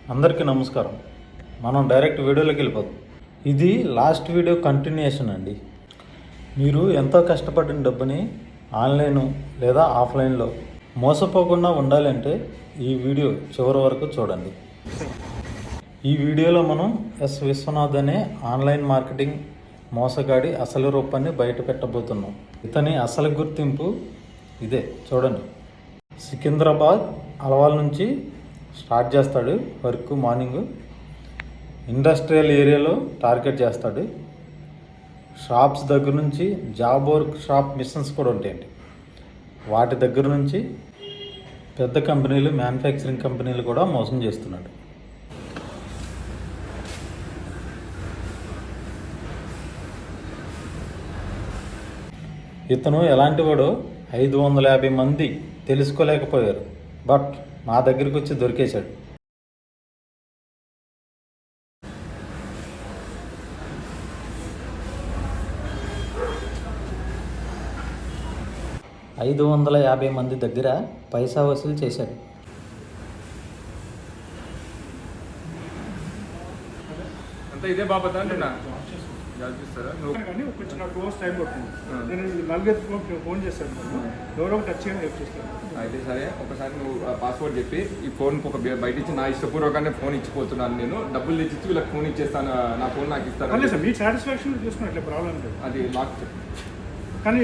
అందరికీ నమస్కారం. మనం డైరెక్ట్ వీడియోలోకి వెళ్ళిపోతాం. ఇది లాస్ట్ వీడియో కంటిన్యూషన్ అండి. మీరు ఎంతో కష్టపడిన డబ్బుని ఆన్లైన్ లేదా ఆఫ్లైన్లో మోసపోకుండా ఉండాలంటే ఈ వీడియో చివరి వరకు చూడండి. ఈ వీడియోలో మనం ఎస్ విశ్వనాథ్ అనే ఆన్లైన్ మార్కెటింగ్ మోసగాడి అసలు రూపాన్ని బయట పెట్టబోతున్నాం. ఇతని అసలు గుర్తింపు ఇదే చూడండి. సికింద్రాబాద్ అలవాల్ నుంచి స్టార్ట్ చేస్తాడు వర్క్. మార్నింగ్ ఇండస్ట్రియల్ ఏరియాలో టార్గెట్ చేస్తాడు. షాప్స్ దగ్గర నుంచి జాబ్ వర్క్ షాప్ మిషన్స్ కూడా ఉంటాయండి. వాటి దగ్గర నుంచి పెద్ద కంపెనీలు, మ్యానుఫ్యాక్చరింగ్ కంపెనీలు కూడా మోసం చేస్తున్నాడు. ఇతను ఎలాంటి వాడో 550 మంది తెలుసుకోలేకపోయారు. బట్ మా దగ్గరికి వచ్చి దొరికేశాడు. ఐదు 550 మంది దగ్గర పైసా వసూలు చేశాడు. అంతా ఇదే బాబా అంటున్నా కొంచెం నాకు రోజు టైం పడుతుంది. నేను 4 ఫోన్ చేస్తాను, ఎవరో టచ్ చేయడం హెల్ప్ చేస్తాను. అయితే సరే, ఒకసారి నువ్వు పాస్వర్డ్ చెప్పి ఈ ఫోన్కి ఒక బయట ఇచ్చి నా ఇష్టపూర్వకంగానే ఫోన్ ఇచ్చిపోతున్నాను. నేను డబ్బులు తెచ్చి వీళ్ళకి ఫోన్ ఇచ్చేస్తాను, నా ఫోన్ నాకు ఇస్తాను. లేదు సార్, మీ సాటిస్ఫాక్షన్ చూసుకున్నట్లే, ప్రాబ్లం లేదు. అది లాక్ చెప్పు. కానీ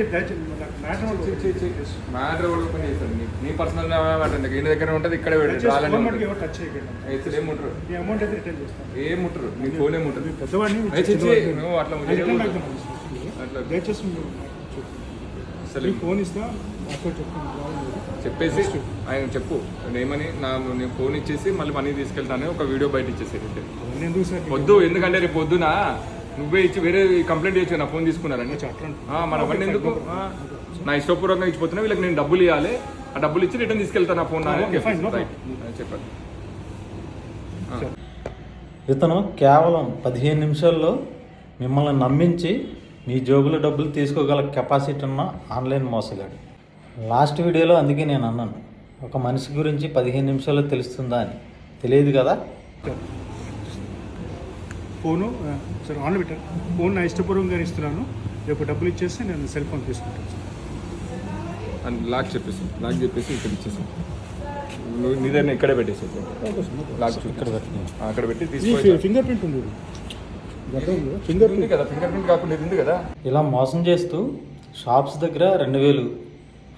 మ్యాటర్ కూడా ఓపెన్ చేస్తాను. నీ పర్సనల్ మ్యాటర్ ఈయన దగ్గర ఉంటుంది, ఇక్కడ టచ్ చేయకండి. ఏముంటారు, ఈ అమౌంట్ అయితే రిటర్న్ చేస్తాను. ఏముంటారు, నీ ఫోన్ ఏముంటుంది. పెద్దవాడిని నువ్వు అట్లా దయచేసి అసలు ఫోన్ ఇస్తా చెప్పేసి ఆయన చెప్పు ఏమని, నేను ఫోన్ ఇచ్చేసి మళ్ళీ మనీ తీసుకెళ్తాను, ఒక వీడియో బయట ఇచ్చేసి వద్దు. ఎందుకంటే రేపు పొద్దున నువ్వే ఇచ్చి వేరే కంప్లైంట్ చేయొచ్చు, నా ఫోన్ తీసుకున్నారని. మన అవన్నీ ఎందుకు, నా ఇష్టపూర్వకంగా ఇచ్చిపోతున్నా, వీళ్ళకి నేను డబ్బులు ఇవ్వాలి, ఆ డబ్బులు ఇచ్చి రిటర్న్ తీసుకెళ్తాను నా ఫోన్ చెప్పండి. ఇతను కేవలం 15 నిమిషాల్లో మిమ్మల్ని నమ్మించి మీ జోబులో డబ్బులు తీసుకోగల కెపాసిటీ ఉన్న ఆన్లైన్ మోసగాడు. లాస్ట్ వీడియోలో అందుకే నేను అన్నాను, ఒక మనిషి గురించి 15 నిమిషాల్లో తెలుస్తుందా అని. తెలియదు కదా. ఫోను సార్ ఆన్లో పెట్టాను. ఫోన్ నా ఇష్టపూర్వకంగా ఇస్తున్నాను, రేపు డబ్బులు ఇచ్చేసి నేను సెల్ ఫోన్ తీసుకుంటాను అని లాక్ చెప్పేసి ఇక్కడ ఇచ్చేసాను. నువ్వు నీ దగ్గర ఇక్కడే పెట్టేసి లాక్ అక్కడ పెట్టి తీసుకొని ఫింగర్ ప్రింట్ ఉంది. ఫింగర్ ప్రింట్ కదా, ఫింగర్ ప్రింట్ కాకుండా ఉంది కదా. ఇలా మోసం చేస్తూ షాప్స్ దగ్గర 2000,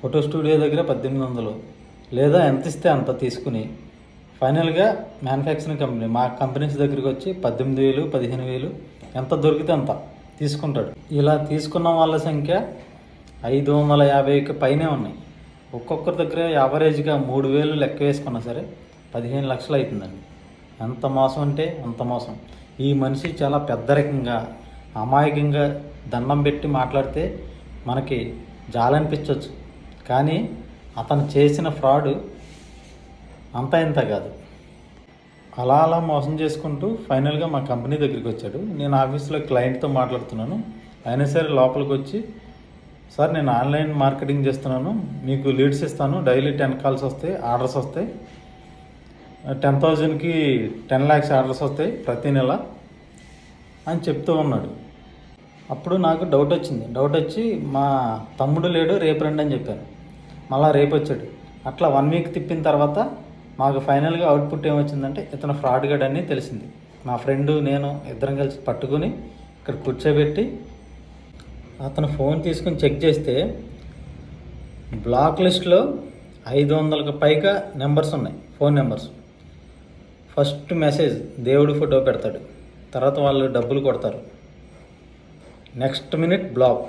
ఫోటో స్టూడియో దగ్గర 1800 లేదా ఎంత ఇస్తే అంత తీసుకుని ఫైనల్గా మ్యానుఫ్యాక్చరింగ్ కంపెనీ మా కంపెనీస్ దగ్గరికి వచ్చి 18,000, 15,000 ఎంత దొరికితే అంత తీసుకుంటాడు. ఇలా తీసుకున్న వాళ్ళ సంఖ్య 550కి పైనే ఉన్నాయి. ఒక్కొక్కరి దగ్గర యావరేజ్గా 3,000 లెక్క వేసుకున్నా సరే 15 లక్షలు అవుతుందండి. ఎంత మోసం అంటే అంత మోసం. ఈ మనిషి చాలా పెద్దరికంగా, అమాయకంగా దండం పెట్టి మాట్లాడితే మనకి జాలనిపించవచ్చు. కానీ అతను చేసిన ఫ్రాడ్ అంతా ఇంత కాదు. అలా మోసం చేసుకుంటూ ఫైనల్గా మా కంపెనీ దగ్గరికి వచ్చాడు. నేను ఆఫీస్లో క్లయింట్తో మాట్లాడుతున్నాను. అయినా సరే లోపలికి వచ్చి, సార్ నేను ఆన్లైన్ మార్కెటింగ్ చేస్తున్నాను, మీకు లీడ్స్ ఇస్తాను, డైలీ 10 కాల్స్ వస్తాయి, ఆర్డర్స్ వస్తాయి, 10,000కి 10 lakhs ఆర్డర్స్ వస్తాయి ప్రతి నెల అని చెప్తూ ఉన్నాడు. అప్పుడు నాకు డౌట్ వచ్చి మా తమ్ముడు లేడు, రేపు రండి అని చెప్పాను. మళ్ళీ రేపు వచ్చాడు. అట్లా 1 వీక్ తిప్పిన తర్వాత మాకు ఫైనల్గా అవుట్పుట్ ఏమొచ్చిందంటే ఇతను ఫ్రాడ్ గార్డ్ అని తెలిసింది. మా ఫ్రెండు నేను ఇద్దరం కలిసి పట్టుకుని ఇక్కడ కూర్చోబెట్టి అతను ఫోన్ తీసుకుని చెక్ చేస్తే బ్లాక్ లిస్ట్లో 500కి పైగా నెంబర్స్ ఉన్నాయి, ఫోన్ నెంబర్స్. ఫస్ట్ మెసేజ్ దేవుడి ఫోటో పెడతాడు, తర్వాత వాళ్ళు డబ్బులు కొడతారు, నెక్స్ట్ మినిట్ బ్లాక్.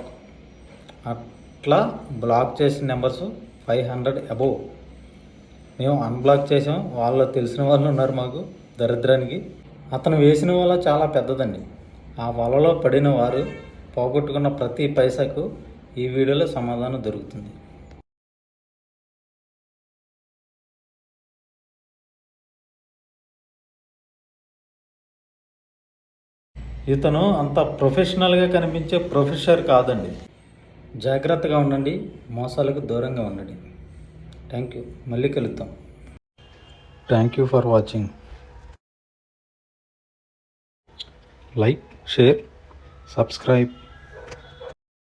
అట్లా బ్లాక్ చేసిన నెంబర్స్ 500 అబోవ్. మేము అన్బ్లాక్ చేసాం. వాళ్ళు తెలిసిన వాళ్ళు ఉన్నారు మాకు దరిద్రానికి. అతను వేసిన వల చాలా పెద్దదండి. ఆ వలలో పడిన వారు పోగొట్టుకున్న ప్రతి పైసాకు ఈ వీడియోలో సమాధానం దొరుకుతుంది. ఇతను అంత ప్రొఫెషనల్గా కనిపించే ప్రొఫెసర్ కాదండి. జాగ్రత్తగా ఉండండి, మోసాలకు దూరంగా ఉండండి. Thank you. మళ్ళీ కలుద్దాం. Thank you for watching. Like, share, subscribe.